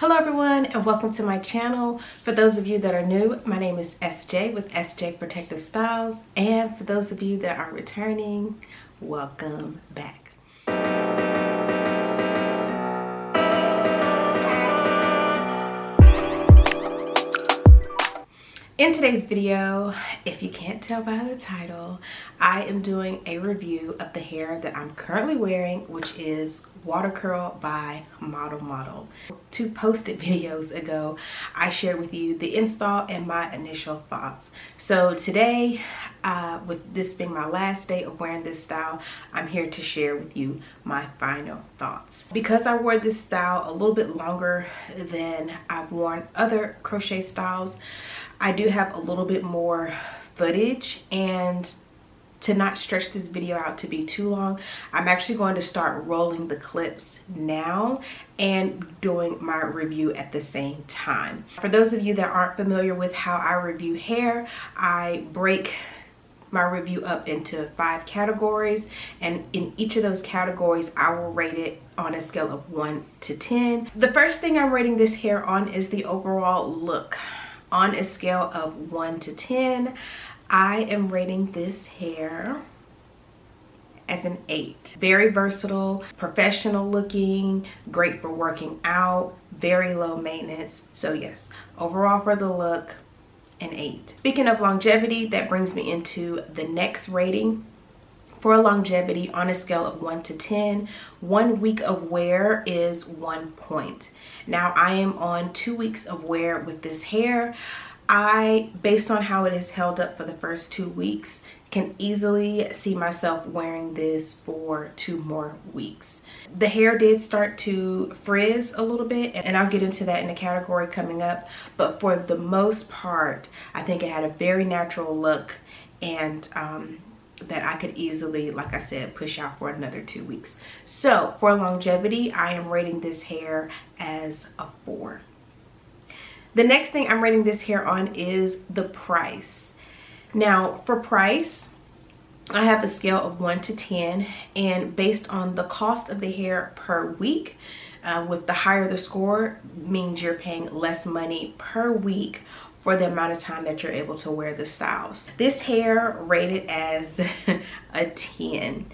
Hello everyone and welcome to my channel. For those of you that are new, my name is SJ with SJ Protective Styles, and for those of you that are returning, welcome back. In today's video, if you can't tell by the title, I am doing a review of the hair that I'm currently wearing, which is Water Curl by ModelModel. 2 posted videos ago, I shared with you the install and my initial thoughts. So today, with this being my last day of wearing this style, I'm here to share with you my final thoughts. Because I wore this style a little bit longer than I've worn other crochet styles, I do have a little bit more footage, and to not stretch this video out to be too long, I'm actually going to start rolling the clips now and doing my review at the same time. For those of you that aren't familiar with how I review hair, I break my review up into 5 categories, and in each of those categories I will rate it on a scale of 1 to 10. The first thing I'm rating this hair on is the overall look. On a scale of 1 to 10, I am rating this hair as an 8. Very versatile, professional looking, great for working out, very low maintenance. So yes, overall for the look, an 8. Speaking of longevity, that brings me into the next rating. For longevity, on a scale of 1 to 10, 1 week of wear is 1 point. Now I am on 2 weeks of wear with this hair. Based on how it is held up for the first 2 weeks, can easily see myself wearing this for 2 more weeks. The hair did start to frizz a little bit, and I'll get into that in the category coming up, but for the most part, I think it had a very natural look, and that I could easily, like I said, push out for another 2 weeks. So for longevity, I am rating this hair as a 4. The next thing I'm rating this hair on is the price. Now for price, I have a scale of 1 to 10, and based on the cost of the hair per week, with the higher the score means you're paying less money per week for the amount of time that you're able to wear the styles. This hair rated as a 10.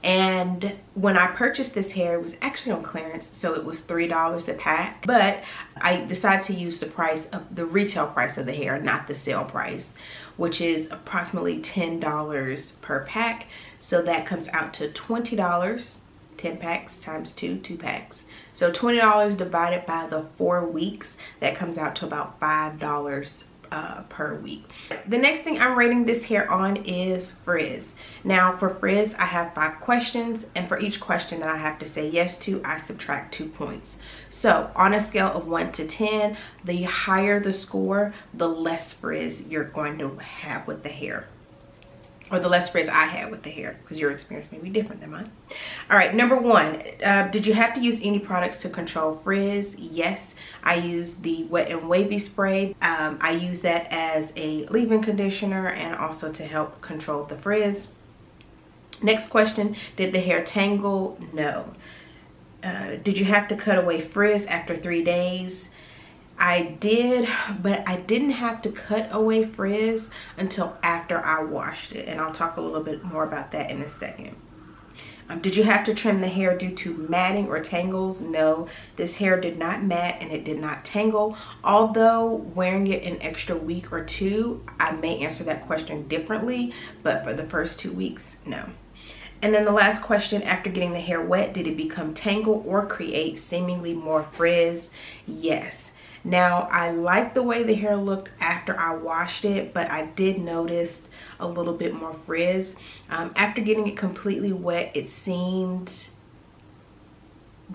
And when I purchased this hair, it was actually on clearance, so it was $3 a pack. But I decided to use the price of the retail price of the hair, not the sale price, which is approximately $10 per pack. So that comes out to $20. 10 packs times 2 packs. So $20 divided by the 4 weeks, that comes out to about $5 per week. The next thing I'm rating this hair on is frizz. Now for frizz, I have 5 questions, and for each question that I have to say yes to, I subtract 2 points. So on a scale of 1 to 10, the higher the score, the less frizz you're going to have with the hair, or the less frizz I had with the hair, because your experience may be different than mine. All right, number 1, did you have to use any products to control frizz? Yes, I used the Wet and Wavy spray. I use that as a leave-in conditioner and also to help control the frizz. Next question, did the hair tangle? No. Did you have to cut away frizz after 3 days? I did, but I didn't have to cut away frizz until after I washed it, and I'll talk a little bit more about that in a second. Did you have to trim the hair due to matting or tangles? No, this hair did not mat and it did not tangle. Although wearing it an extra week or 2, I may answer that question differently, but for the first 2 weeks, no. And then the last question, after getting the hair wet, did it become tangled or create seemingly more frizz? Yes. Now, I like the way the hair looked after I washed it, but I did notice a little bit more frizz. After getting it completely wet, it seemed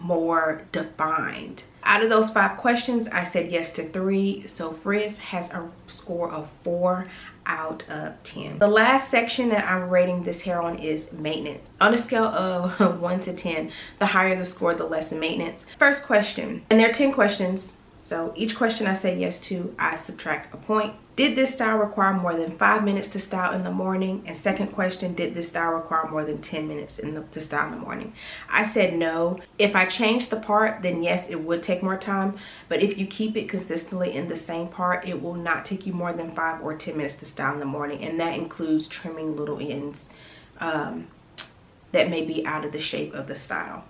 more defined. Out of those 5 questions, I said yes to 3, so frizz has a score of 4 out of 10. The last section that I'm rating this hair on is maintenance. On a scale of 1 to 10, the higher the score, the less maintenance. First question, and there are 10 questions, So each question I say yes to, I subtract a point. Did this style require more than 5 minutes to style in the morning? And second question, did this style require more than 10 minutes to style in the morning? I said no. If I change the part, then yes, it would take more time. But if you keep it consistently in the same part, it will not take you more than 5 or 10 minutes to style in the morning. And that includes trimming little ends that may be out of the shape of the style.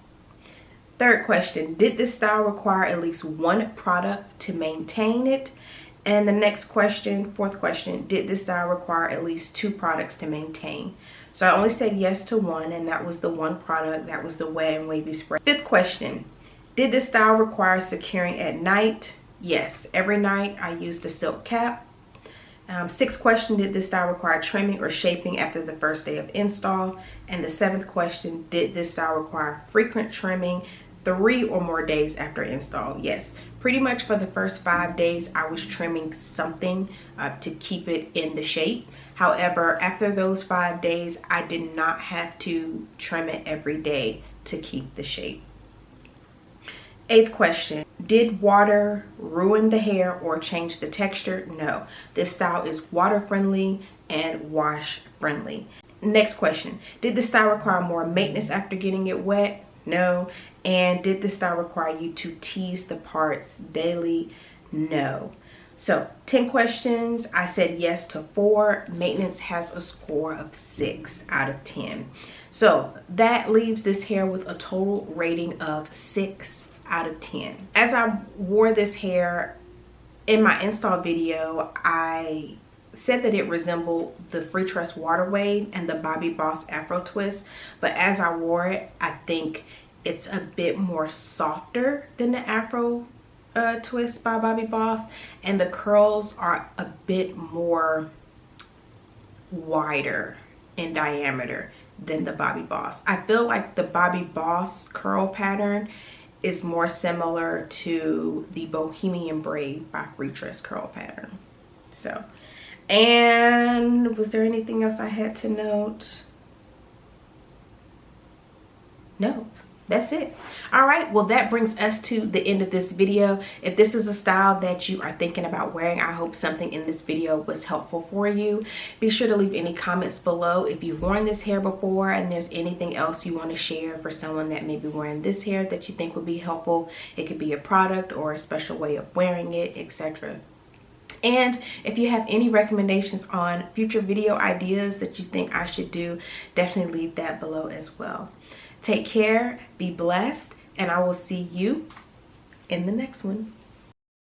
Third question, did this style require at least one product to maintain it? And the next question, fourth question, did this style require at least 2 products to maintain? So I only said yes to one, and that was the one product. That was the wet and wavy spray. Fifth question, did this style require securing at night? Yes, every night I used a silk cap. Sixth question, did this style require trimming or shaping after the first day of install? And the seventh question, did this style require frequent trimming 3 or more days after install? Yes, pretty much for the first 5 days I was trimming something to keep it in the shape. However, after those 5 days I did not have to trim it every day to keep the shape. Eighth question, did water ruin the hair or change the texture? No, this style is water friendly and wash friendly. Next question, did the style require more maintenance after getting it wet? No. And did the style require you to tease the parts daily? No. So 10 questions, I said yes to 4. Maintenance has a score of 6 out of 10. So that leaves this hair with a total rating of 6 out of 10. As I wore this hair in my install video, I said that it resembled the Free Tress Water Wave and the Bobbi Boss Afro Twist, but as I wore it, I think it's a bit more softer than the Afro Twist by Bobbi Boss, and the curls are a bit more wider in diameter than the Bobbi Boss. I feel like the Bobbi Boss curl pattern is more similar to the Bohemian Braid by Free Tress curl pattern. So, and was there anything else I had to note? No, that's it. All right, well, that brings us to the end of this video. If this is a style that you are thinking about wearing, I hope something in this video was helpful for you. Be sure to leave any comments below if you've worn this hair before and there's anything else you want to share for someone that may be wearing this hair that you think would be helpful. It could be a product or a special way of wearing it, etc. And if you have any recommendations on future video ideas that you think I should do, definitely leave that below as well. Take care, be blessed, and I will see you in the next one.